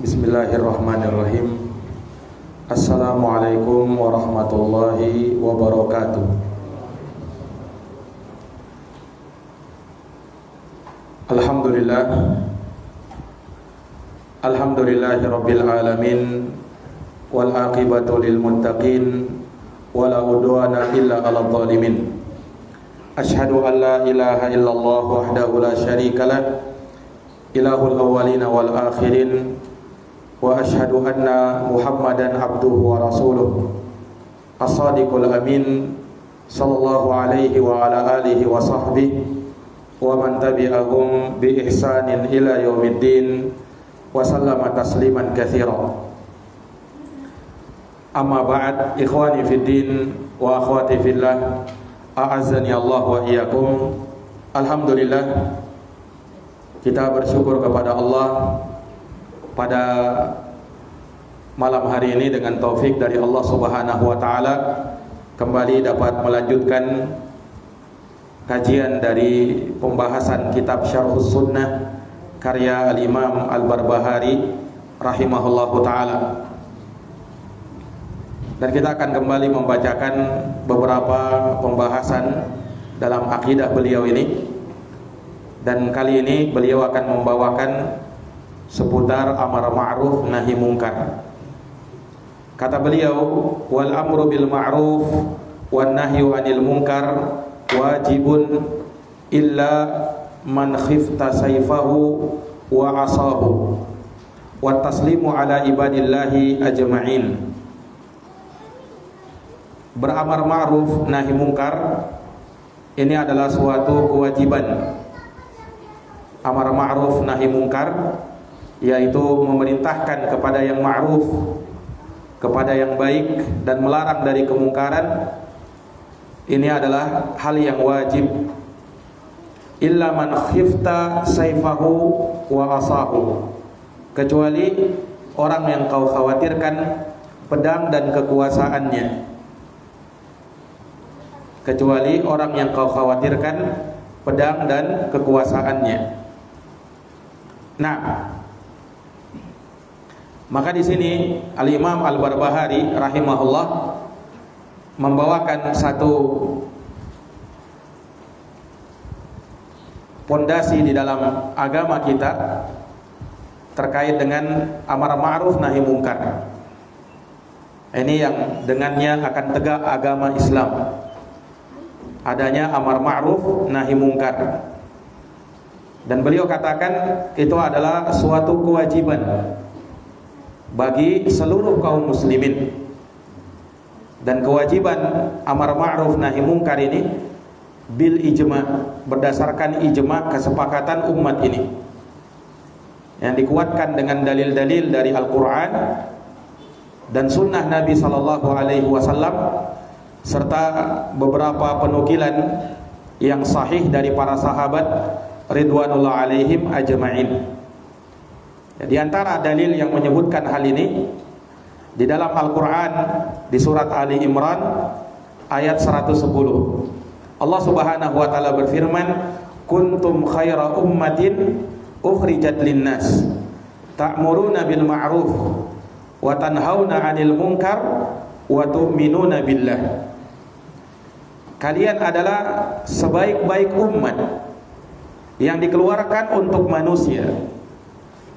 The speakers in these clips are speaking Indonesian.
Bismillahirrahmanirrahim. Assalamualaikum warahmatullahi wabarakatuh. Alhamdulillahi rabbil alamin, wal aqibatu lil muttaqin, wala udwana illa 'alal zalimin. Asyhadu an la ilaha illallah wahdahu la syarikalah, ilahul awwalin wal akhirin, wa asyhadu anna Muhammadan abduhu wa rasuluh, as-sadiqul amin, sallallahu alaihi wa ala alihi wa sahbihi wa man tabi'ahum bi ihsanin ila yaumiddin wa sallama tasliman katsira. Amma ba'd, ikhwani fid din wa akhwati fillah, a'azzani Allah wa iyyakum. Alhamdulillah, kita bersyukur kepada Allah pada malam hari ini dengan taufik dari Allah Subhanahu wa taala kembali dapat melanjutkan kajian dari pembahasan kitab Syarhus Sunnah karya Al-Imam Al-Barbahari rahimahullahu taala. Dan kita akan kembali membacakan beberapa pembahasan dalam akidah beliau ini. Dan kali ini beliau akan membawakan seputar amar ma'ruf nahi mungkar. Kata beliau, wal amru bil ma'ruf wan nahyu 'anil munkar wajibun illa man khifta sayfahu wa asahu wa taslimu ala ibadillahi ajma'in. Beramar ma'ruf nahi mungkar ini adalah suatu kewajiban. Amar ma'ruf nahi mungkar yaitu memerintahkan kepada yang ma'ruf, kepada yang baik, dan melarang dari kemungkaran. Ini adalah hal yang wajib. Illa man khifta sayfahu wa asahu, kecuali orang yang kau khawatirkan pedang dan kekuasaannya. Kecuali orang yang kau khawatirkan pedang dan kekuasaannya. Nah, maka di sini Al-Imam Al-Barbahari rahimahullah membawakan satu pondasi di dalam agama kita terkait dengan amar ma'ruf nahi mungkar. Ini yang dengannya akan tegak agama Islam. Adanya amar ma'ruf nahi mungkar. Dan beliau katakan itu adalah suatu kewajiban bagi seluruh kaum muslimin. Dan kewajiban amar ma'ruf nahi mungkar ini bil ijma', berdasarkan ijma' kesepakatan umat ini, yang dikuatkan dengan dalil-dalil dari Al-Quran dan sunnah Nabi Sallallahu Alaihi Wasallam, serta beberapa penukilan yang sahih dari para sahabat ridwanullah alaihim ajma'in. Di antara dalil yang menyebutkan hal ini di dalam Al-Quran, di surat Ali Imran ayat 110, Allah Subhanahu wa taala berfirman, kuntum khaira ummatin ukhrijat linnas ta'muruna bil ma'ruf wa tanhauna 'anil munkar wa tu'minuna billah. Kalian adalah sebaik-baik umat yang dikeluarkan untuk manusia.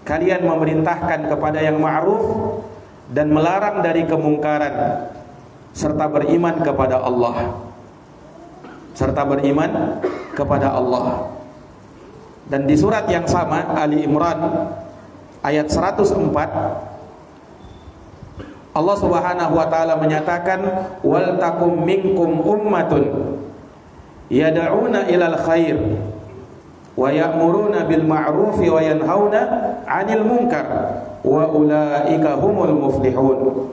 Kalian memerintahkan kepada yang ma'ruf dan melarang dari kemungkaran, serta beriman kepada Allah. Dan di surat yang sama, Ali Imran ayat 104, Allah Subhanahu wa taala menyatakan, wal takum minkum ummatun yad'una ilal khair wa ya'muruna bil ma'ruf wa yanhauna 'anil munkar wa ulaika humul muflihun.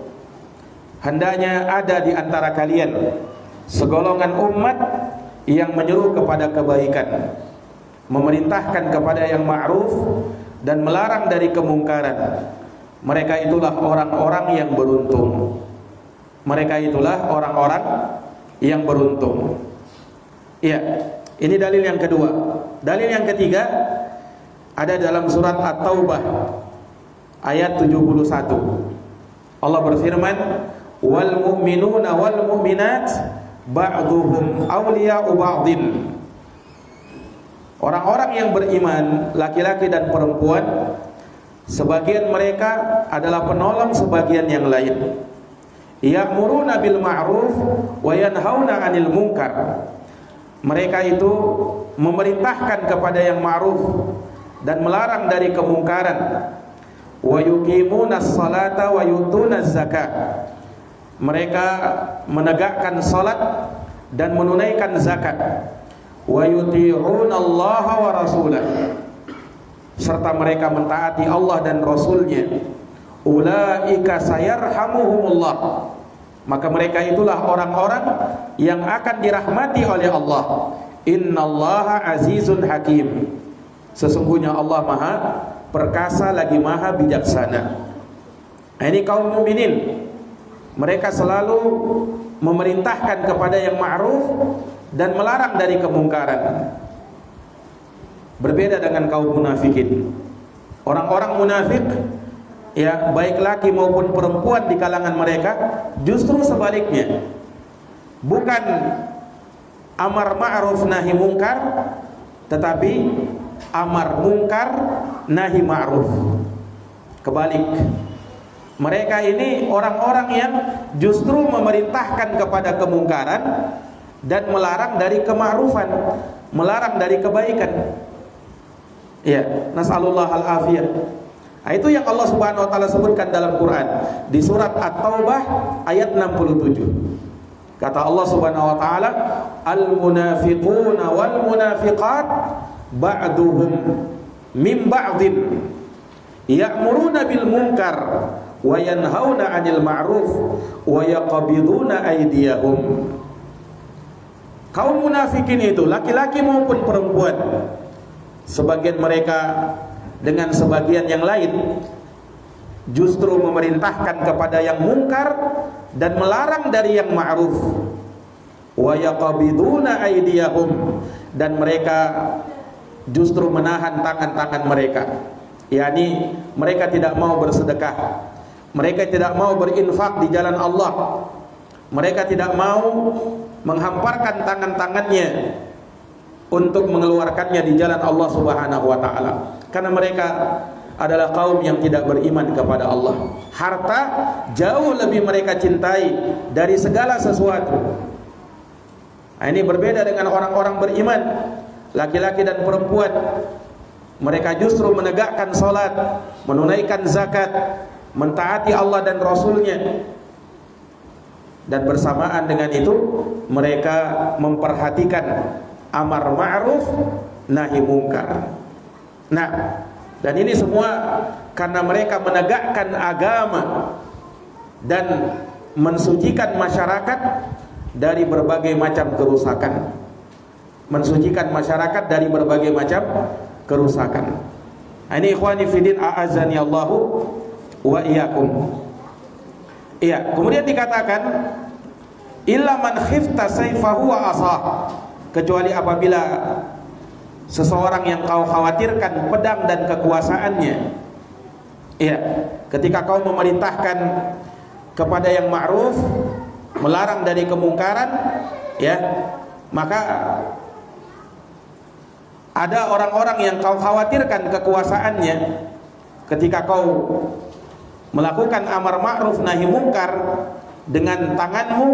Hendaknya ada di antara kalian segolongan umat yang menyeru kepada kebaikan, memerintahkan kepada yang ma'ruf dan melarang dari kemungkaran, mereka itulah orang-orang yang beruntung. Mereka itulah orang-orang yang beruntung. Iya, ini dalil yang kedua. Dalil yang ketiga ada dalam surat At-Taubah ayat 71. Allah berfirman, "Wal mu'minuna wal mu'minat ba'duhum awliya'u ba'din." Orang-orang yang beriman, laki-laki dan perempuan, sebagian mereka adalah penolong sebagian yang lain. Ya'muruna bil ma'ruf wa yanhauna 'anil munkar. Mereka itu memerintahkan kepada yang ma'ruf dan melarang dari kemungkaran. Wa yuqimunas salata wa yutunaz zakat. Mereka menegakkan salat dan menunaikan zakat. Wa yuti'unallaha wa rasulah. Serta mereka mentaati Allah dan Rasulnya. Ulaika sayarhamuhumullah. Maka mereka itulah orang-orang yang akan dirahmati oleh Allah. Innallaha azizun hakim. Sesungguhnya Allah Maha perkasa lagi Maha bijaksana. Nah, ini kaum mukminin. Mereka selalu memerintahkan kepada yang ma'ruf dan melarang dari kemungkaran. Berbeda dengan kaum munafikin. Orang-orang munafik, ya, baik laki maupun perempuan di kalangan mereka, justru sebaliknya. Bukan amar ma'ruf nahi mungkar, tetapi amar mungkar nahi ma'ruf. Kebalik. Mereka ini orang-orang yang justru memerintahkan kepada kemungkaran dan melarang dari kema'rufan, melarang dari kebaikan. Ya, nasallallahu al-afiyah. Nah, itu yang Allah Subhanahu wa taala sebutkan dalam Quran di surat At-Taubah ayat 67. Kata Allah Subhanahu wa taala, "Al-munafiquna wal munafiqat ba'duhum min ba'din ya'muruna bil munkar wa yanhauna 'anil ma'ruf wa yaqbiduna aydiyahum." Kaum munafikin itu laki-laki maupun perempuan, sebagian mereka dengan sebagian yang lain justru memerintahkan kepada yang mungkar dan melarang dari yang ma'ruf. Wa yaqbiduna aydiyahum, dan mereka justru menahan tangan-tangan mereka. yakni mereka tidak mau bersedekah, mereka tidak mau berinfak di jalan Allah, mereka tidak mau menghamparkan tangan-tangannya untuk mengeluarkannya di jalan Allah Subhanahu wa taala, karena mereka adalah kaum yang tidak beriman kepada Allah. Harta jauh lebih mereka cintai dari segala sesuatu. Nah, ini berbeda dengan orang-orang beriman, laki-laki dan perempuan. Mereka justru menegakkan salat, menunaikan zakat, mentaati Allah dan Rasulnya. Dan bersamaan dengan itu mereka memperhatikan amar ma'ruf nahi mungkar. Nah, dan ini semua karena mereka menegakkan agama dan mensucikan masyarakat dari berbagai macam kerusakan. Mensucikan masyarakat dari berbagai macam kerusakan. Ini ikhwani fillah a'azzani Allahu wa iyyakum. Iya, kemudian dikatakan illa man khifta sayfahu wa asah, kecuali apabila seseorang yang kau khawatirkan pedang dan kekuasaannya. Iya, ketika kau memerintahkan kepada yang ma'ruf, melarang dari kemungkaran, ya, maka ada orang-orang yang kau khawatirkan kekuasaannya. Ketika kau melakukan amar ma'ruf nahi mungkar dengan tanganmu,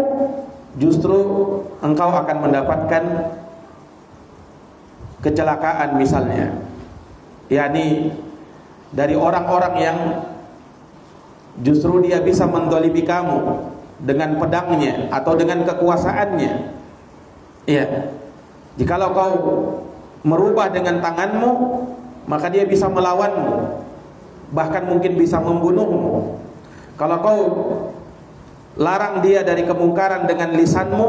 justru engkau akan mendapatkan kecelakaan misalnya, yakni dari orang-orang yang justru dia bisa mendolimi kamu dengan pedangnya atau dengan kekuasaannya. Iya, jikalau kau merubah dengan tanganmu, maka dia bisa melawanmu, bahkan mungkin bisa membunuhmu. Kalau kau larang dia dari kemungkaran dengan lisanmu,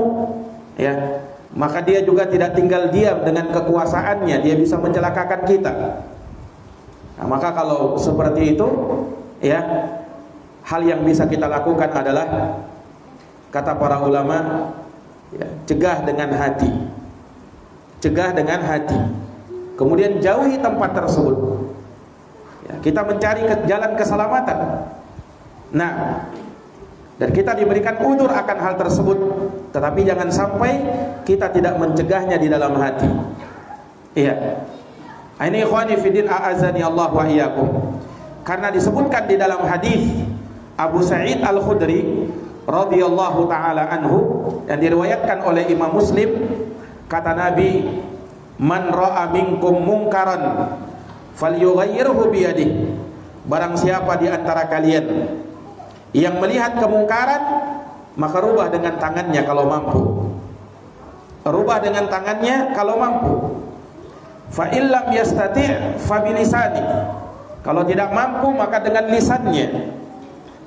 ya, maka dia juga tidak tinggal diam dengan kekuasaannya, dia bisa mencelakakan kita. Nah, maka kalau seperti itu, ya, hal yang bisa kita lakukan adalah, kata para ulama, ya, cegah dengan hati. Cegah dengan hati. Kemudian jauhi tempat tersebut. Ya, kita mencari jalan keselamatan. Nah, dan kita diberikan udzur akan hal tersebut, tetapi jangan sampai kita tidak mencegahnya di dalam hati. Iya. Ini ikhwani fiddin a'azani Allah wa iyyakum. Karena disebutkan di dalam hadis Abu Sa'id Al-Khudri radhiyallahu taala anhu yang diriwayatkan oleh Imam Muslim, kata Nabi, "Man ra'a minkum munkaran falyughayyirhu biyadihi." Barang siapa di antara kalian yang melihat kemungkaran, maka rubah dengan tangannya kalau mampu. Rubah dengan tangannya kalau mampu. Fa illam yastati' fa bilisani. Kalau tidak mampu maka dengan lisannya.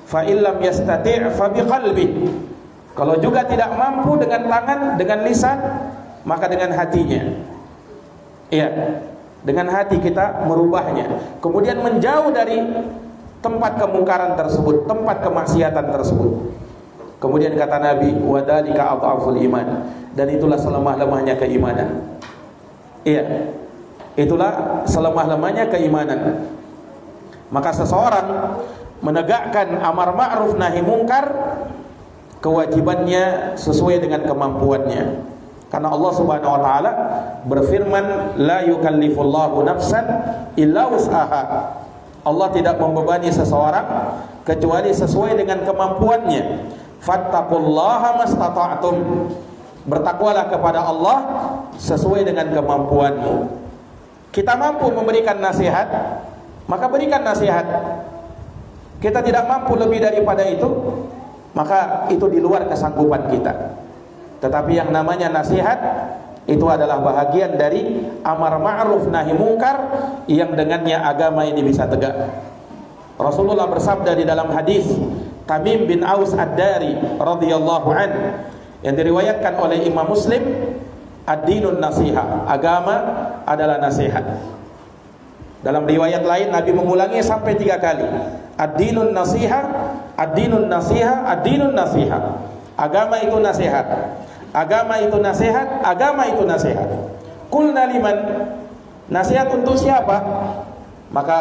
Fa illam yastati' fa biqalbi. Kalau juga tidak mampu dengan tangan, dengan lisan, maka dengan hatinya. Iya, dengan hati kita merubahnya. Kemudian menjauh dari tempat kemungkaran tersebut, tempat kemaksiatan tersebut. Kemudian kata Nabi, "Wadzalika adhaful iman." Dan itulah selemah-lemahnya keimanan. Iya. Itulah selemah-lemahnya keimanan. Maka seseorang menegakkan amar ma'ruf nahi mungkar, kewajibannya sesuai dengan kemampuannya. Karena Allah Subhanahu wa taala berfirman, "La yukallifullahu nafsan illa wus'aha." Allah tidak membebani seseorang kecuali sesuai dengan kemampuannya. Fattaqullaha mastata'tum. Bertakwalah kepada Allah sesuai dengan kemampuanmu. Kita mampu memberikan nasihat, maka berikan nasihat. Kita tidak mampu lebih daripada itu, maka itu di luar kesanggupan kita. Tetapi yang namanya nasihat itu adalah bahagian dari amar ma'ruf nahi mungkar yang dengannya agama ini bisa tegak. Rasulullah bersabda di dalam hadis Tamim bin Aus Ad-Dari radhiyallahu an yang diriwayatkan oleh Imam Muslim, ad-dinun nasiha, agama adalah nasihat. Dalam riwayat lain Nabi mengulangi sampai 3 kali. Ad-dinun nasiha, ad-dinun nasiha, ad-dinun nasiha. Agama itu nasihat. Agama itu nasihat, agama itu nasihat. Qulna liman? Nasihat untuk siapa? Maka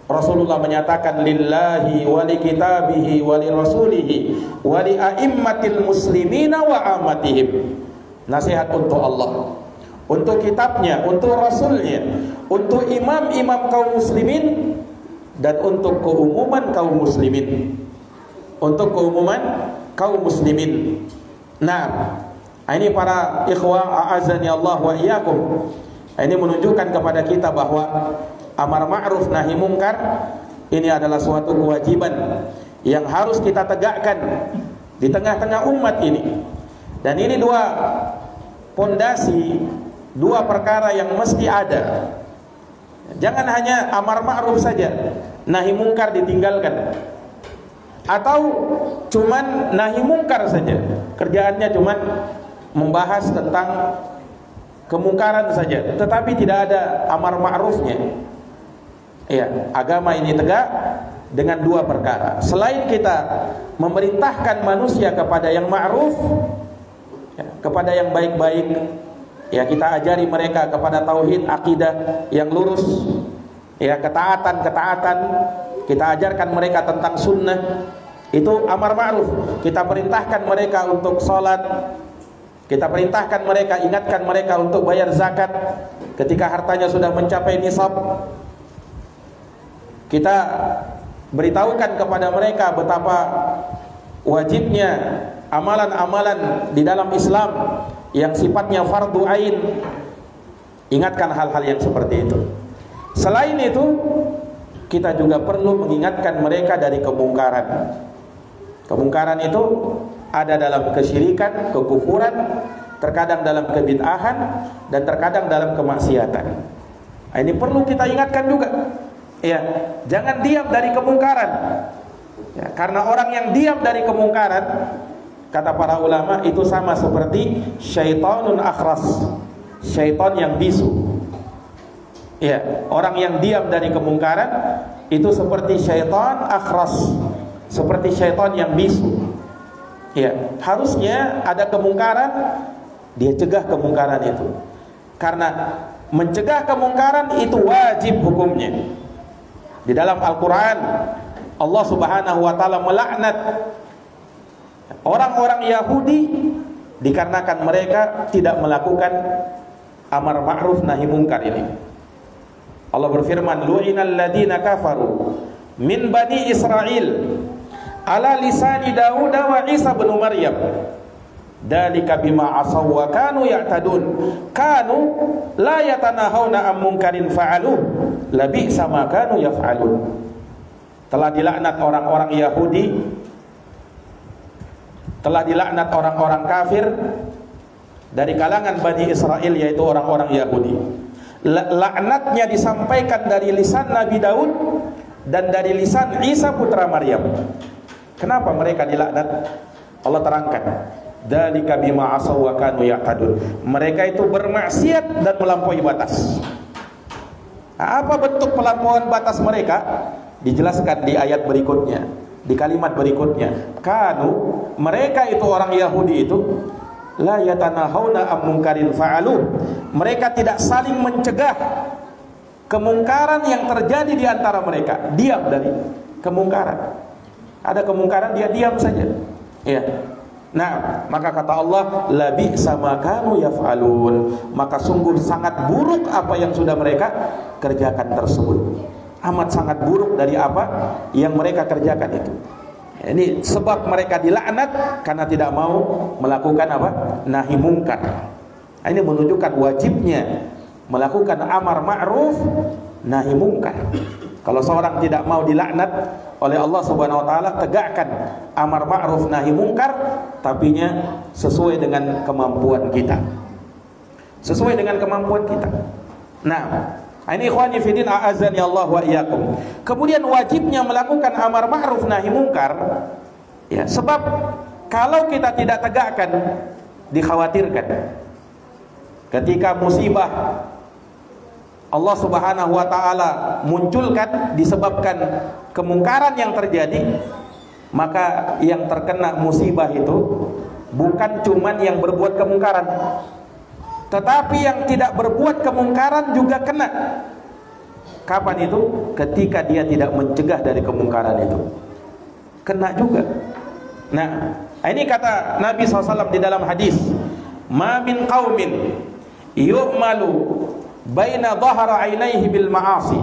Rasulullah menyatakan, lillahi wa li kitabihi wa li rasulihi wa li a'immatil muslimina wa amatihim. Nasihat untuk Allah, untuk kitabnya, untuk rasulnya, untuk imam-imam kaum muslimin, dan untuk keumuman kaum muslimin. Untuk keumuman kaum muslimin. Nah, ini para ikhwah a'azani Allah wa iyyakum. Ini menunjukkan kepada kita bahwa amar ma'ruf nahi mungkar ini adalah suatu kewajiban yang harus kita tegakkan di tengah-tengah umat ini. Dan ini dua pondasi, dua perkara yang mesti ada. Jangan hanya amar ma'ruf saja, nahi mungkar ditinggalkan. Atau cuman nahi mungkar saja, kerjaannya cuman membahas tentang kemungkaran saja, tetapi tidak ada amar ma'rufnya. Ya, agama ini tegak dengan dua perkara. Selain kita memerintahkan manusia kepada yang ma'ruf, ya, kepada yang baik-baik, ya, kita ajari mereka kepada tauhid, akidah yang lurus, ya, ketaatan, kita ajarkan mereka tentang sunnah, itu amar ma'ruf. Kita perintahkan mereka untuk sholat, kita perintahkan mereka, ingatkan mereka untuk bayar zakat ketika hartanya sudah mencapai nisab. Kita beritahukan kepada mereka betapa wajibnya amalan-amalan di dalam Islam yang sifatnya fardu ain. Ingatkan hal-hal yang seperti itu. Selain itu, kita juga perlu mengingatkan mereka dari kemungkaran. Kemungkaran itu ada dalam kesyirikan, kekufuran, terkadang dalam kebid'ahan, dan terkadang dalam kemaksiatan. Ini perlu kita ingatkan juga. Ya, jangan diam dari kemungkaran. Ya, karena orang yang diam dari kemungkaran, kata para ulama, itu sama seperti syaitanun akhras, syaitan yang bisu. Ya, orang yang diam dari kemungkaran itu seperti syaitan akhras, seperti syaitan yang bisu. Ya, harusnya ada kemungkaran, dia cegah kemungkaran itu. Karena mencegah kemungkaran itu wajib hukumnya. Di dalam Al-Quran Allah Subhanahu wa ta'ala melaknat orang-orang Yahudi dikarenakan mereka tidak melakukan amar ma'ruf nahi mungkar ini. Allah berfirman, lu'inal ladina kafaru min bani Israel ala lisani Daud wa Isa bin Maryam dalika bima asaw wa kanu ya'tadun kanu la yatanahawna am munkarin fa'aluh labi'sa ma kanu yaf'alun. Telah dilaknat orang-orang Yahudi, telah dilaknat orang-orang kafir dari kalangan Bani Israel, yaitu orang-orang Yahudi. Laknatnya disampaikan dari lisan Nabi Daud dan dari lisan Isa putra Maryam. Kenapa mereka dilaknat? Allah terangkan, dzalika bima asaw wa kanu ya'tadun. Mereka itu bermaksiat dan melampaui batas. Apa bentuk pelampauan batas mereka? Dijelaskan di ayat berikutnya, di kalimat berikutnya. Kanu, mereka itu orang Yahudi itu la yatanahawna am munkarin fa'aluh. Mereka tidak saling mencegah kemungkaran yang terjadi di antara mereka. Diam dari kemungkaran. Ada kemungkaran dia diam saja. Ya. Nah, maka kata Allah, labi'sa ma kanu yaf'alun. Maka sungguh sangat buruk apa yang sudah mereka kerjakan tersebut. Amat sangat buruk dari apa yang mereka kerjakan itu. Ini sebab mereka dilaknat karena tidak mau melakukan apa? Nahi mungkar. Ini menunjukkan wajibnya melakukan amar ma'ruf nahi mungkar. Kalau seorang tidak mau dilaknat oleh Allah Subhanahu wa taala, tegakkan amar ma'ruf nahi mungkar, tapinya sesuai dengan kemampuan kita. Sesuai dengan kemampuan kita. Nah, ini ikhwani fillah a'azzani Allah wa iyyakum. Kemudian wajibnya melakukan amar ma'ruf nahi mungkar, ya, sebab kalau kita tidak tegakkan, dikhawatirkan ketika musibah Allah Subhanahu wa taala munculkan disebabkan kemungkaran yang terjadi, maka yang terkena musibah itu bukan cuman yang berbuat kemungkaran, tetapi yang tidak berbuat kemungkaran juga kena. Kapan itu? Ketika dia tidak mencegah dari kemungkaran itu, kena juga. Nah, ini kata Nabi SAW di dalam hadis, ma min qaumin yu'malu baina dhahra 'ainaihi bil ma'asi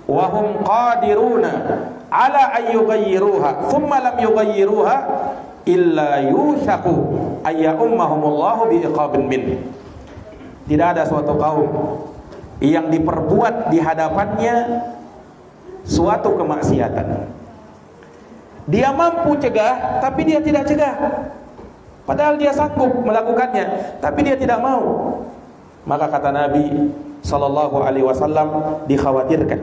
wa hum qadiruna ala an yughayyiruha thumma lam yughayyiruha illa yushaku ay ummahumullahu bi iqabin min. Tidak ada suatu kaum yang diperbuat di hadapannya suatu kemaksiatan, dia mampu cegah tapi dia tidak cegah, padahal dia sanggup melakukannya tapi dia tidak mau. Maka kata Nabi sallallahu alaihi wasallam, dikhawatirkan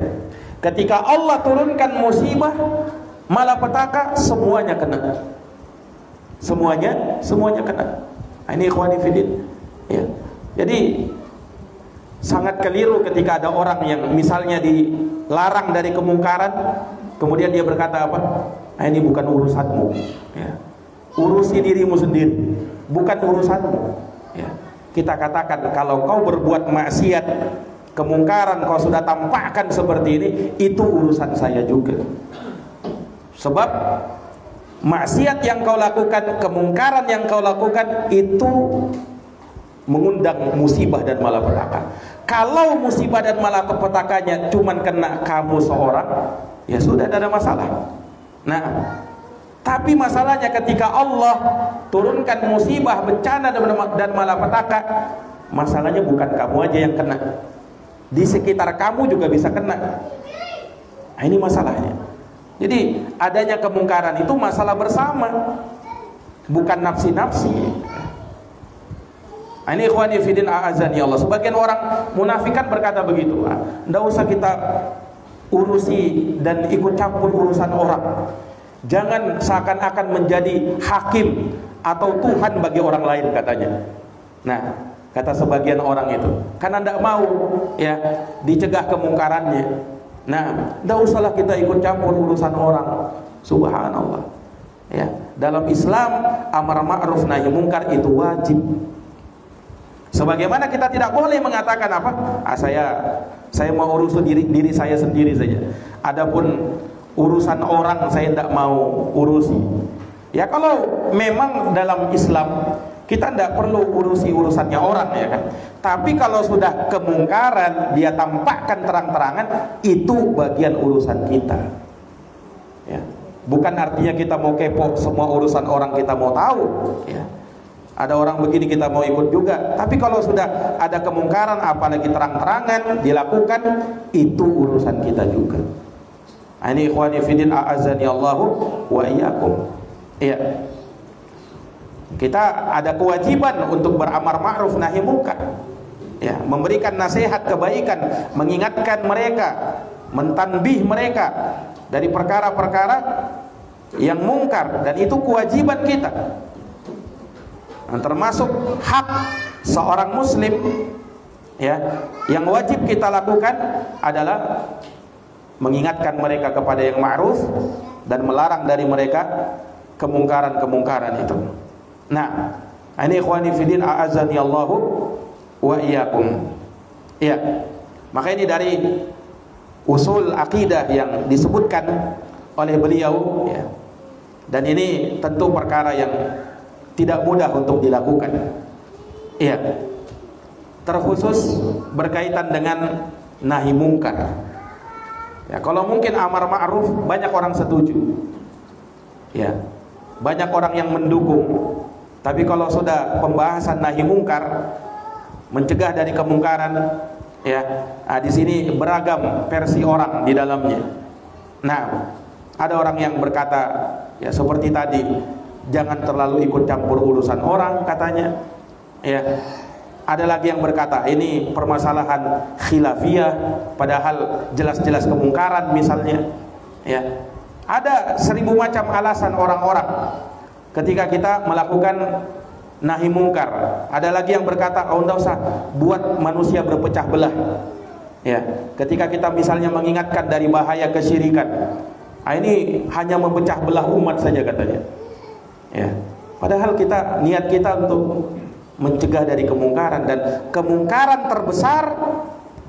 ketika Allah turunkan musibah malapetaka, semuanya kena. Semuanya kena. Ini ikhwani fillah. Ya. Jadi sangat keliru ketika ada orang yang misalnya dilarang dari kemungkaran, kemudian dia berkata apa? Ini bukan urusanmu. Ya. Urusi dirimu sendiri, bukan urusanmu. Ya. Kita katakan kalau kau berbuat maksiat, kemungkaran kau sudah tampakkan seperti ini, itu urusan saya juga. Sebab maksiat yang kau lakukan, kemungkaran yang kau lakukan itu mengundang musibah dan malapetaka. Kalau musibah dan malapetakanya cuman kena kamu seorang, ya sudah, tidak ada masalah. Nah, tapi masalahnya ketika Allah turunkan musibah, bencana dan malapetaka, masalahnya bukan kamu aja yang kena, di sekitar kamu juga bisa kena. Nah, ini masalahnya. Jadi adanya kemungkaran itu masalah bersama, bukan nafsi-nafsi. Nah, ini ikhwani fillah a'azzani Allah. Sebagian orang munafikan berkata begitu, tidak usah kita urusi dan ikut campur urusan orang. Jangan seakan-akan menjadi hakim atau Tuhan bagi orang lain, katanya. Nah, kata sebagian orang itu, karena tidak mau ya dicegah kemungkarannya. Nah, tidak usahlah kita ikut campur urusan orang. Subhanallah. Ya, dalam Islam amar ma'ruf nahi mungkar itu wajib. Sebagaimana kita tidak boleh mengatakan apa? Saya mau urus diri saya sendiri saja. Adapun urusan orang saya tidak mau urusi. Ya, kalau memang dalam Islam kita tidak perlu urusi urusannya orang, ya kan. Tapi kalau sudah kemungkaran dia tampakkan terang-terangan, itu bagian urusan kita. Ya. Bukan artinya kita mau kepo semua urusan orang kita mau tahu. Ya. Ada orang begini kita mau ikut juga. Tapi kalau sudah ada kemungkaran, apalagi terang-terangan dilakukan, itu urusan kita juga. Ini ikhwani fiddin a'azzani Allahu wa iyyakum. Iya. Kita ada kewajiban untuk beramar ma'ruf nahi munkar. Ya, memberikan nasihat kebaikan, mengingatkan mereka, mentanbih mereka dari perkara-perkara yang mungkar, dan itu kewajiban kita. Nah, termasuk hak seorang muslim ya, yang wajib kita lakukan adalah mengingatkan mereka kepada yang ma'ruf dan melarang dari mereka kemungkaran-kemungkaran itu. Nah, ini ikhwani fiddin a'azzani Allahu wa iyyakum. Ya. Maka ini dari usul akidah yang disebutkan oleh beliau ya. Dan ini tentu perkara yang tidak mudah untuk dilakukan. Iya. Terkhusus berkaitan dengan nahi mungkar. Ya, kalau mungkin amar ma'ruf banyak orang setuju. Ya. Banyak orang yang mendukung. Tapi kalau sudah pembahasan nahi mungkar, mencegah dari kemungkaran, ya, di sini beragam versi orang di dalamnya. Nah, ada orang yang berkata, ya seperti tadi, jangan terlalu ikut campur urusan orang katanya. Ya, ada lagi yang berkata ini permasalahan khilafiyah, padahal jelas-jelas kemungkaran misalnya. Ya, ada 1000 macam alasan orang-orang ketika kita melakukan nahi mungkar. Ada lagi yang berkata, oh enggak usah buat manusia berpecah belah. Ya, ketika kita misalnya mengingatkan dari bahaya kesyirikan, ini hanya memecah belah umat saja katanya. Ya, padahal niat kita untuk mencegah dari kemungkaran, dan kemungkaran terbesar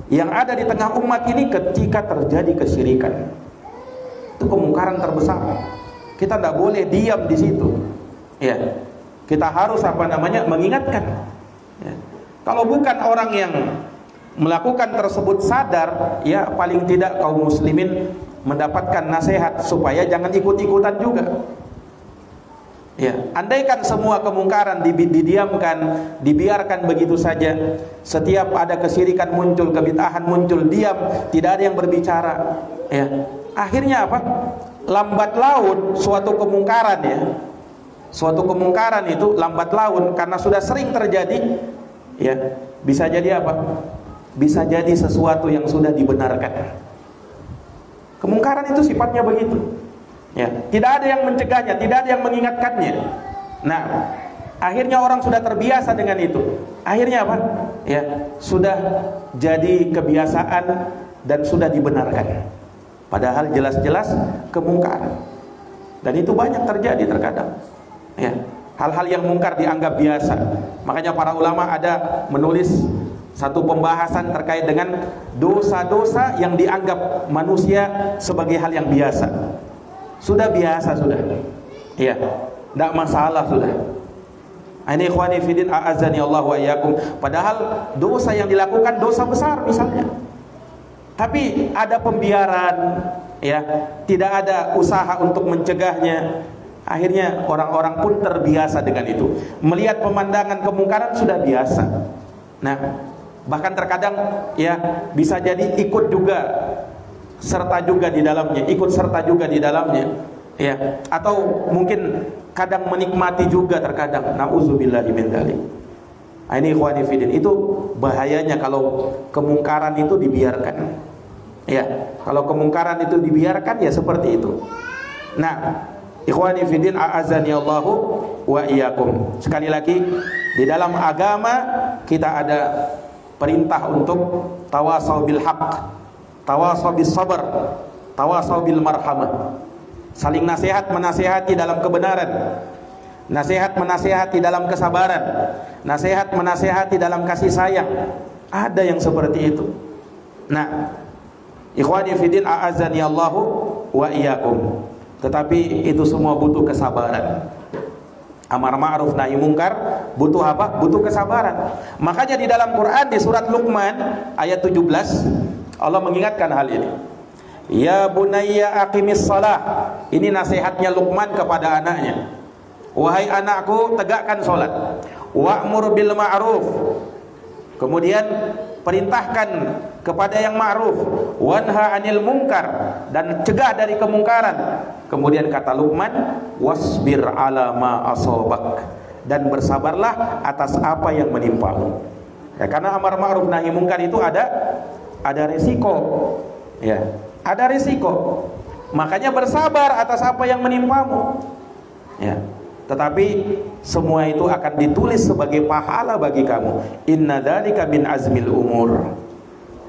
yang ada di tengah umat ini ketika terjadi kesyirikan. Itu kemungkaran terbesar. Kita tidak boleh diam di situ. Ya, kita harus mengingatkan. Ya. Kalau bukan orang yang melakukan tersebut sadar, ya paling tidak kaum muslimin mendapatkan nasihat supaya jangan ikut-ikutan juga. Ya, andaikan semua kemungkaran didiamkan, dibiarkan begitu saja, setiap ada kesyirikan muncul, kebid'ahan muncul, diam, tidak ada yang berbicara. Ya, akhirnya apa? Lambat laun suatu kemungkaran, ya, suatu kemungkaran itu lambat laun karena sudah sering terjadi, ya, bisa jadi apa? Bisa jadi sesuatu yang sudah dibenarkan. Kemungkaran itu sifatnya begitu. Ya, tidak ada yang mencegahnya, tidak ada yang mengingatkannya. Nah, akhirnya orang sudah terbiasa dengan itu. Akhirnya apa? Ya, sudah jadi kebiasaan dan sudah dibenarkan. Padahal jelas-jelas kemungkaran. Dan itu banyak terjadi terkadang. Ya, hal-hal yang mungkar dianggap biasa. Makanya para ulama ada menulis satu pembahasan terkait dengan dosa-dosa yang dianggap manusia sebagai hal yang biasa. Sudah biasa sudah. Iya, tidak masalah sudah. Ini ikhwani fiddin a'azzani Allah wa iyyakum. Padahal dosa yang dilakukan dosa besar misalnya. Tapi ada pembiaran, ya, tidak ada usaha untuk mencegahnya. Akhirnya orang-orang pun terbiasa dengan itu. Melihat pemandangan kemungkaran sudah biasa. Nah, bahkan terkadang ya bisa jadi ikut juga, serta juga di dalamnya, ikut serta juga di dalamnya, ya. Atau mungkin kadang menikmati juga terkadang. Nauzubillahi min dzalik. Ini ikhwani fiddin, itu bahayanya kalau kemungkaran itu dibiarkan. Ya, kalau kemungkaran itu dibiarkan ya seperti itu. Nah, ikhwani fiddin a'azzani Allahu wa iyyakum. Sekali lagi, di dalam agama kita ada perintah untuk tawasau bil haq, tawasau bis sabar, tawasau bil marhamah. Saling nasihat menasihati dalam kebenaran, nasihat menasihati dalam kesabaran, nasihat menasihati dalam kasih sayang. Ada yang seperti itu. Nah, ikhwani fiddin a'azzani Allahu wa iyyakum. Tetapi itu semua butuh kesabaran. Amar ma'ruf nahi mungkar butuh apa? Butuh kesabaran. Makanya di dalam Quran di surat Luqman ayat 17 Allah mengingatkan hal ini. Ya bunayya aqimis shalah. Ini nasihatnya Luqman kepada anaknya. Wahai anakku, tegakkan salat. Wa'mur bil ma'ruf. Kemudian perintahkan kepada yang ma'ruf, wanha 'anil munkar, dan cegah dari kemungkaran. Kemudian kata Luqman, wasbir 'ala ma asabak, dan bersabarlah atas apa yang menimpamu. Ya, karena amar ma'ruf nahi munkar itu ada resiko. Ya, ada resiko. Makanya bersabar atas apa yang menimpamu. Ya. Tetapi semua itu akan ditulis sebagai pahala bagi kamu. Inna dzalika min azmil umur.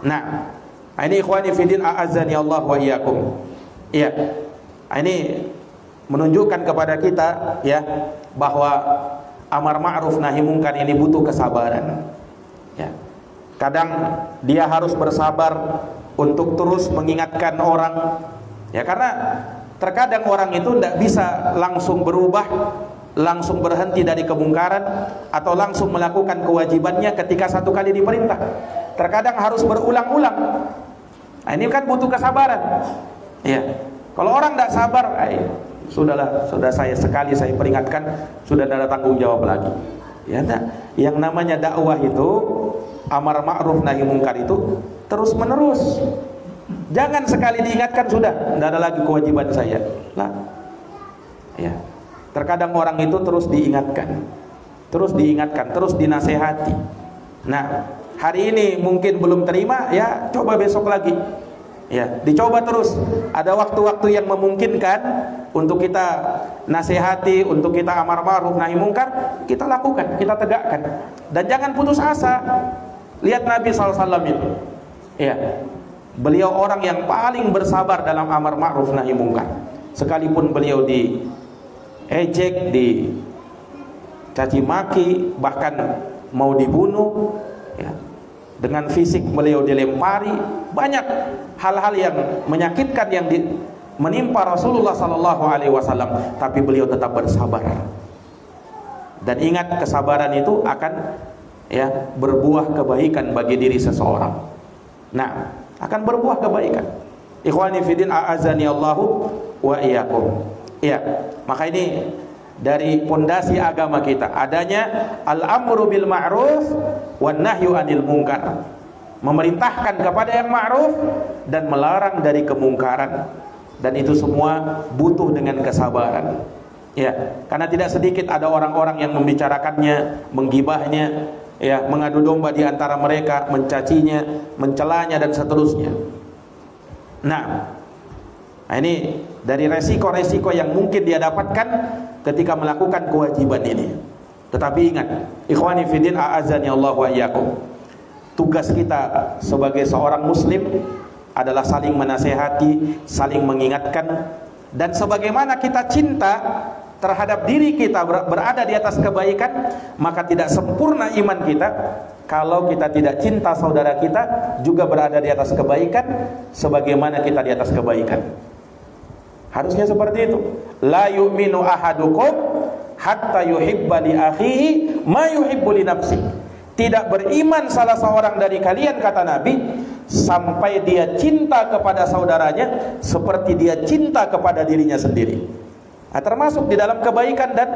Nah, ini ikhwani fiddin a'azzani Allah wa iyyakum. Iya. Ini menunjukkan kepada kita ya bahwa amar ma'ruf nahi munkar ini butuh kesabaran. Ya. Kadang dia harus bersabar untuk terus mengingatkan orang. Ya, karena terkadang orang itu tidak bisa langsung berubah, langsung berhenti dari kemungkaran, atau langsung melakukan kewajibannya ketika satu kali diperintah. Terkadang harus berulang-ulang. Nah, ini kan butuh kesabaran. Ya. Kalau orang tidak sabar, sudahlah, sudah sekali saya peringatkan, sudah tidak ada tanggung jawab lagi. Ya, nah, yang namanya dakwah itu, amar ma'ruf nahi munkar itu terus menerus. Jangan sekali diingatkan sudah, tidak ada lagi kewajiban saya. Nah, ya. Terkadang orang itu terus diingatkan, terus dinasehati. Nah, hari ini mungkin belum terima, ya coba besok lagi. Ya, dicoba terus. Ada waktu-waktu yang memungkinkan untuk kita nasihati, untuk kita amar ma'ruf nahi munkar, kita lakukan, kita tegakkan. Dan jangan putus asa. Lihat Nabi SAW itu. Ya. Beliau orang yang paling bersabar dalam amar ma'ruf nahi munkar. Sekalipun beliau diejek, dicaci maki, bahkan mau dibunuh, ya. Dengan fisik beliau dilempari, banyak hal-hal yang menyakitkan yang menimpa Rasulullah SAW, tapi beliau tetap bersabar. Dan ingat, kesabaran itu akan ya berbuah kebaikan bagi diri seseorang. Nah, akan berbuah kebaikan. Ikhwani fiddin a'azzani Allahu wa iyyakum. Ya, maka ini dari pondasi agama kita adanya al-amru bil ma'ruf wan nahyu 'anil munkar. Memerintahkan kepada yang ma'ruf dan melarang dari kemungkaran. Dan itu semua butuh dengan kesabaran. Ya, karena tidak sedikit ada orang-orang yang membicarakannya, menggibahnya, ya, mengadu domba di antara mereka, mencacinya, mencelanya dan seterusnya. Nah, ini dari resiko-resiko yang mungkin dia dapatkan ketika melakukan kewajiban ini. Tetapi ingat, ikhwani fiddin a'azzani Allah wa iyyakum, tugas kita sebagai seorang muslim adalah saling menasehati, saling mengingatkan. Dan sebagaimana kita cinta terhadap diri kita berada di atas kebaikan, maka tidak sempurna iman kita kalau kita tidak cinta saudara kita juga berada di atas kebaikan sebagaimana kita di atas kebaikan. Harusnya seperti itu. La yu'minu ahadukum hatta yuhibba li akhihi ma yuhibbu li nafsi. Tidak beriman salah seorang dari kalian, kata Nabi, sampai dia cinta kepada saudaranya seperti dia cinta kepada dirinya sendiri. Nah, termasuk di dalam kebaikan dan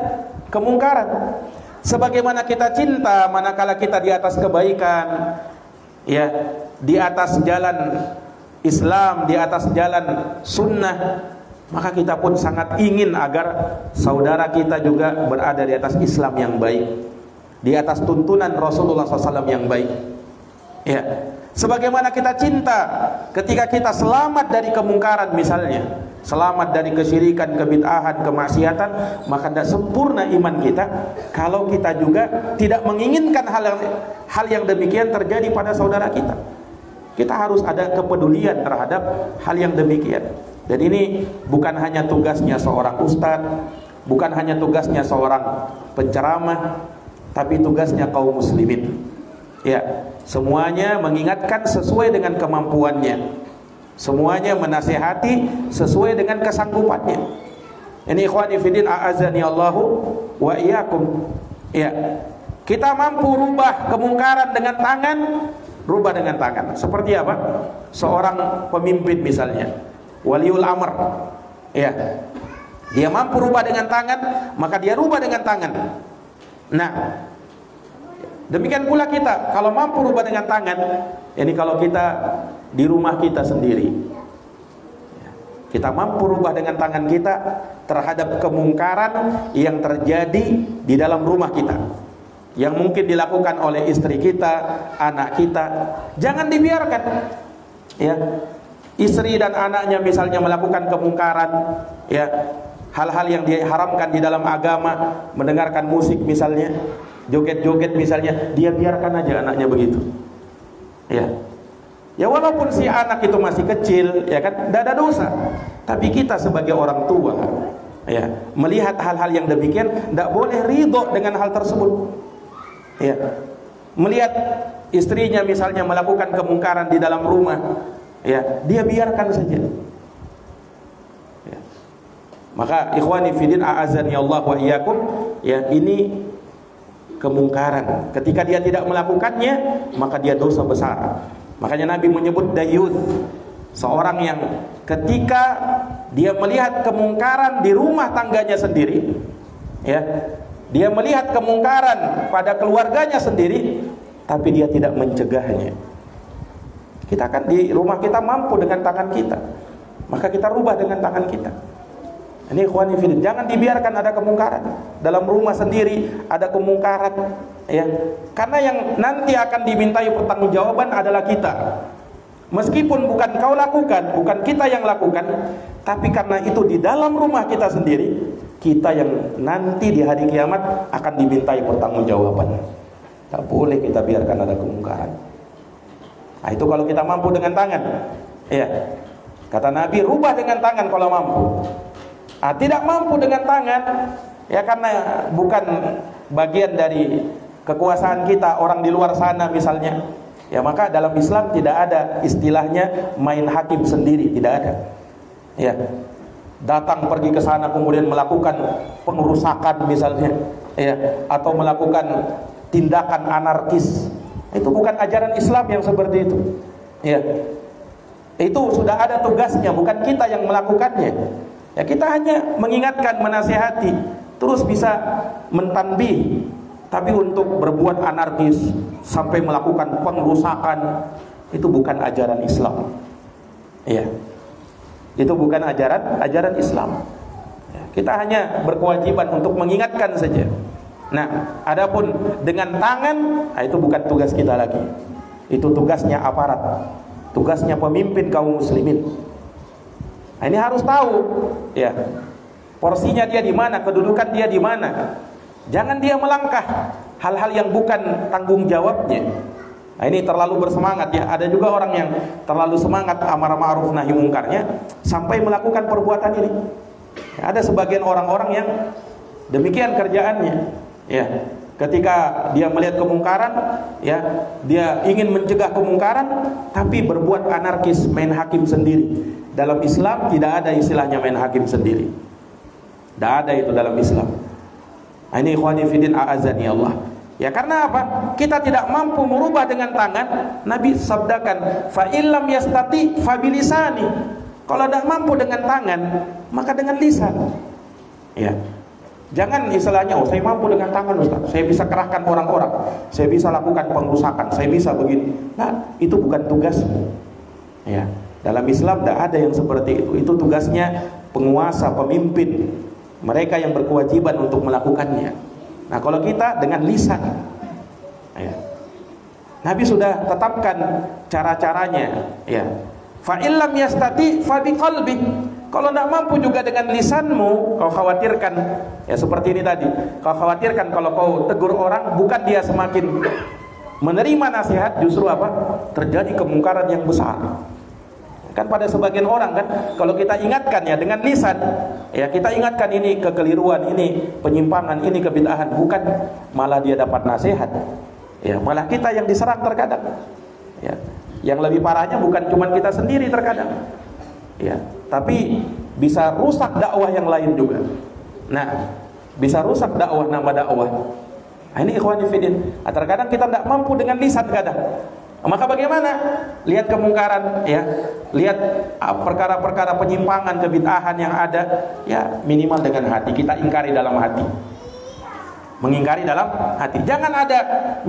kemungkaran. Sebagaimana kita cinta manakala kita di atas kebaikan, ya, di atas jalan Islam, di atas jalan sunnah, maka kita pun sangat ingin agar saudara kita juga berada di atas Islam yang baik, di atas tuntunan Rasulullah SAW yang baik. Ya, sebagaimana kita cinta ketika kita selamat dari kemungkaran misalnya, selamat dari kesyirikan, kebid'ahan, kemaksiatan, maka tidak sempurna iman kita kalau kita juga tidak menginginkan hal yang demikian terjadi pada saudara kita. Kita harus ada kepedulian terhadap hal yang demikian. Dan ini bukan hanya tugasnya seorang ustadz, bukan hanya tugasnya seorang penceramah, tapi tugasnya kaum muslimin. Ya, semuanya mengingatkan sesuai dengan kemampuannya. Semuanya menasihati sesuai dengan kesanggupannya. Ini ikhwani fiddin, a'azani Allahu wa iyyakum. Ya. Kita mampu rubah kemungkaran dengan tangan, rubah dengan tangan. Seperti apa? Seorang pemimpin misalnya, waliul amr. Ya. Dia mampu rubah dengan tangan, maka dia rubah dengan tangan. Nah, demikian pula kita, kalau mampu rubah dengan tangan, ini kalau kita di rumah kita sendiri, kita mampu rubah dengan tangan kita terhadap kemungkaran yang terjadi di dalam rumah kita, yang mungkin dilakukan oleh istri kita, anak kita. Jangan dibiarkan, ya, istri dan anaknya misalnya melakukan kemungkaran, ya, hal-hal yang diharamkan di dalam agama, mendengarkan musik misalnya, joget-joget misalnya, dia biarkan aja anaknya begitu. Ya walaupun si anak itu masih kecil, ya kan, tidak ada dosa. Tapi kita sebagai orang tua, ya, melihat hal-hal yang demikian, tidak boleh ridho dengan hal tersebut. Ya, melihat istrinya misalnya melakukan kemungkaran di dalam rumah, ya, dia biarkan saja. Ya. Maka ikhwani fiddin, a'azani Allah wa iyyakum, ya, ini kemungkaran. Ketika dia tidak melakukannya, maka dia dosa besar. Makanya Nabi menyebut dayuth, seorang yang ketika dia melihat kemungkaran di rumah tangganya sendiri, ya, dia melihat kemungkaran pada keluarganya sendiri, tapi dia tidak mencegahnya. Kita kan di rumah kita mampu dengan tangan kita, maka kita rubah dengan tangan kita. Ini ikhwani fillah, jangan dibiarkan ada kemungkaran dalam rumah sendiri, ada kemungkaran, ya. Karena yang nanti akan dimintai pertanggungjawaban adalah kita. Meskipun bukan kau lakukan, bukan kita yang lakukan, tapi karena itu di dalam rumah kita sendiri, kita yang nanti di hari kiamat akan dimintai pertanggungjawaban. Tak boleh kita biarkan ada kemungkaran. Nah, itu kalau kita mampu dengan tangan, ya. Kata Nabi, rubah dengan tangan kalau mampu. Tidak mampu dengan tangan, ya, karena bukan bagian dari kekuasaan kita, orang di luar sana misalnya, ya, maka dalam Islam tidak ada istilahnya main hakim sendiri, tidak ada, ya, datang pergi ke sana kemudian melakukan pengerusakan misalnya, ya, atau melakukan tindakan anarkis. Itu bukan ajaran Islam yang seperti itu, ya. Itu sudah ada tugasnya, bukan kita yang melakukannya. Ya, kita hanya mengingatkan, menasihati, terus bisa mentanbih. Tapi untuk berbuat anarkis sampai melakukan pengerusakan, itu bukan ajaran Islam. Ya, itu bukan ajaran Islam. Ya, kita hanya berkewajiban untuk mengingatkan saja. Nah, adapun dengan tangan, nah, itu bukan tugas kita lagi. Itu tugasnya aparat, tugasnya pemimpin kaum muslimin. Nah, ini harus tahu, ya, porsinya dia di mana, kedudukan dia di mana. Jangan dia melangkah hal-hal yang bukan tanggung jawabnya. Nah, ini terlalu bersemangat, ya. Ada juga orang yang terlalu semangat amar ma'ruf nahi mungkarnya sampai melakukan perbuatan ini. Ya, ada sebagian orang-orang yang demikian kerjaannya, ya. Ketika dia melihat kemungkaran, ya, dia ingin mencegah kemungkaran, tapi berbuat anarkis, main hakim sendiri. Dalam Islam tidak ada istilahnya main hakim sendiri. Tidak ada itu dalam Islam. Nah, ini ikhwani fiddin, a'azani Allah. Ya, karena apa? Kita tidak mampu merubah dengan tangan. Nabi sabdakan, fa illam yastati fa bilisani. Kalau tidak mampu dengan tangan, maka dengan lisan. Ya. Jangan istilahnya, oh, saya mampu dengan tangan, Ustaz, saya bisa kerahkan orang-orang, saya bisa lakukan pengerusakan, saya bisa begini. Nah, itu bukan tugasmu. Ya. Dalam Islam tidak ada yang seperti itu. Itu tugasnya penguasa, pemimpin, mereka yang berkewajiban untuk melakukannya. Nah, kalau kita dengan lisan, ya, Nabi sudah tetapkan cara-caranya, ya. Fa illam yastati fa biqalbi. Kalau tidak mampu juga dengan lisanmu, kau khawatirkan, ya seperti ini tadi, kau khawatirkan kalau kau tegur orang, bukan dia semakin menerima nasihat, justru apa? Terjadi kemungkaran yang besar. Kan pada sebagian orang kan, kalau kita ingatkan ya dengan lisan, ya kita ingatkan ini kekeliruan, ini penyimpangan, ini kebid'ahan, bukan malah dia dapat nasihat, ya malah kita yang diserang terkadang. Ya, yang lebih parahnya bukan cuma kita sendiri terkadang, ya, tapi bisa rusak dakwah yang lain juga. Nah, bisa rusak dakwah, nama dakwah. Nah, ini ikhwani fillah. Terkadang kita tidak mampu dengan lisan kadang. Maka bagaimana? Lihat kemungkaran, ya, lihat perkara-perkara penyimpangan, kebid'ahan yang ada, ya minimal dengan hati kita ingkari dalam hati, mengingkari dalam hati. Jangan ada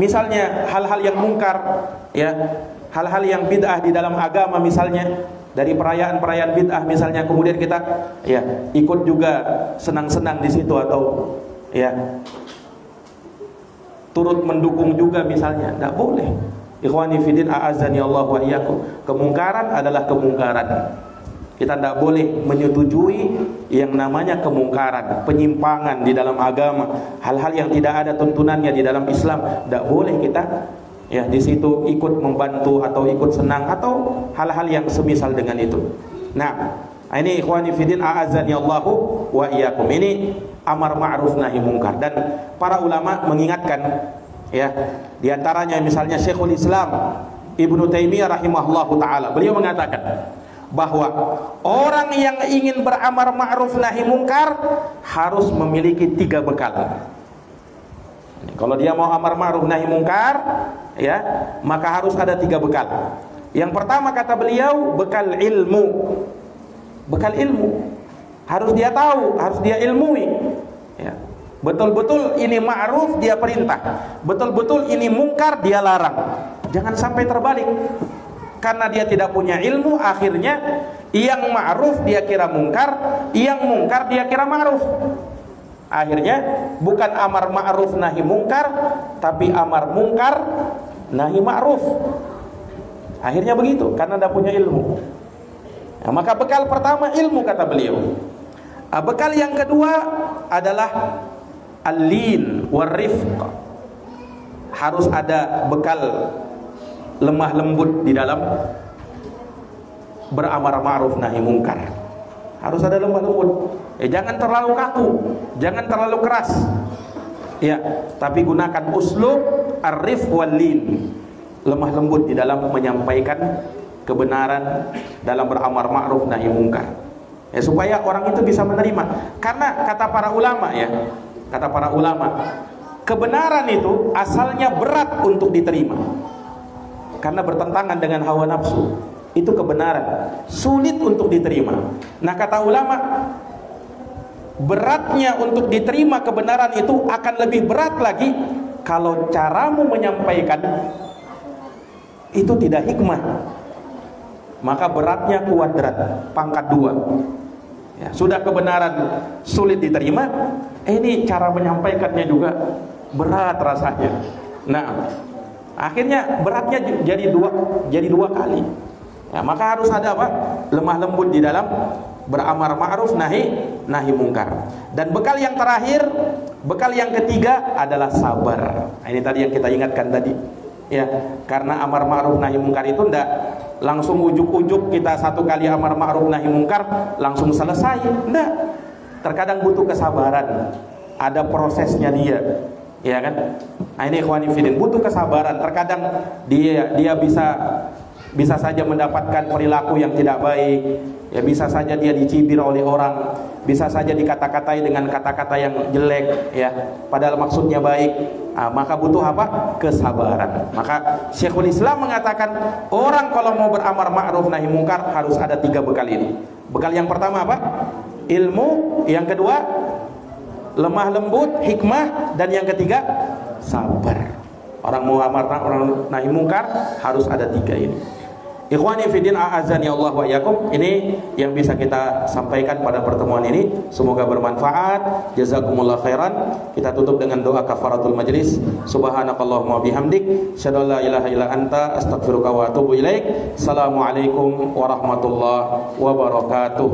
misalnya hal-hal yang mungkar, ya, hal-hal yang bid'ah di dalam agama misalnya, dari perayaan-perayaan bid'ah misalnya, kemudian kita ya ikut juga senang-senang di situ atau ya turut mendukung juga misalnya, tidak boleh. Ikhwani fiddin a'azzani Allah wa iyyakum. Kemungkaran adalah kemungkaran. Kita tidak boleh menyetujui yang namanya kemungkaran, penyimpangan di dalam agama, hal-hal yang tidak ada tuntunannya di dalam Islam. Tidak boleh kita ya di situ ikut membantu atau ikut senang atau hal-hal yang semisal dengan itu. Nah, ini ikhwani fiddin a'azzani Allah wa iyyakum. Ini amar ma'ruf nahi munkar, dan para ulama mengingatkan, ya, di antaranya misalnya Syekhul Islam Ibnu Taimiyah rahimahullahu taala, beliau mengatakan bahwa orang yang ingin beramar ma'ruf nahi munkar harus memiliki 3 bekal. Kalau dia mau amar ma'ruf nahi munkar, ya, maka harus ada 3 bekal. Yang pertama kata beliau, bekal ilmu. Bekal ilmu. Harus dia tahu, harus dia ilmui. Ya. Betul-betul ini ma'ruf dia perintah, betul-betul ini mungkar dia larang. Jangan sampai terbalik. Karena dia tidak punya ilmu, akhirnya yang ma'ruf dia kira mungkar, yang mungkar dia kira ma'ruf. Akhirnya bukan amar ma'ruf nahi mungkar, tapi amar mungkar nahi ma'ruf. Akhirnya begitu, karena tidak punya ilmu. Nah, maka bekal pertama ilmu kata beliau. Bekal yang kedua adalah al-lin war-rifq. Harus ada bekal lemah lembut di dalam beramar ma'ruf nahi munkar. Harus ada lemah lembut. Jangan terlalu kaku, jangan terlalu keras. Ya, tapi gunakan uslub ar-rifq wal-lin. Lemah lembut di dalam menyampaikan kebenaran dalam beramar ma'ruf nahi munkar. Ya, supaya orang itu bisa menerima. Karena kata para ulama, ya, kata para ulama, kebenaran itu asalnya berat untuk diterima karena bertentangan dengan hawa nafsu. Itu kebenaran sulit untuk diterima. Nah, kata ulama, beratnya untuk diterima kebenaran itu akan lebih berat lagi kalau caramu menyampaikan itu tidak hikmah. Maka beratnya kuadrat, pangkat 2. Ya, sudah kebenaran sulit diterima, ini cara menyampaikannya juga berat rasanya. Nah, akhirnya beratnya jadi dua kali. Ya, maka harus ada apa? Lemah lembut di dalam beramar ma'ruf nahi munkar. Dan bekal yang terakhir, bekal yang ketiga adalah sabar. Nah, ini tadi yang kita ingatkan tadi. Ya, karena amar ma'ruf nahi munkar itu ndak langsung ujuk-ujuk kita satu kali amar ma'ruf nahi munkar langsung selesai. Ndak. Terkadang butuh kesabaran. Ada prosesnya dia. Ya kan? Nah, ini ikhwani fillah, butuh kesabaran. Terkadang dia bisa saja mendapatkan perilaku yang tidak baik, ya bisa saja dia dicibir oleh orang, bisa saja dikata-katai dengan kata-kata yang jelek, ya padahal maksudnya baik. Nah, maka butuh apa? Kesabaran. Maka Syekhul Islam mengatakan orang kalau mau beramar ma'ruf nahi munkar harus ada 3 bekal ini. Bekal yang pertama apa? Ilmu. Yang kedua lemah lembut, hikmah. Dan yang ketiga sabar. Orang mau amar nahi munkar harus ada 3 ini. Ikhwani fiddin a'azani Allah wa iyyakum, ini yang bisa kita sampaikan pada pertemuan ini. Semoga bermanfaat. Jazakumullah khairan. Kita tutup dengan doa kafaratul majlis. Subhanakallahumma bihamdik, asyhadu an la ilaha illa anta, astaghfiruka wa atubu ilaik. Assalamualaikum warahmatullahi wabarakatuh.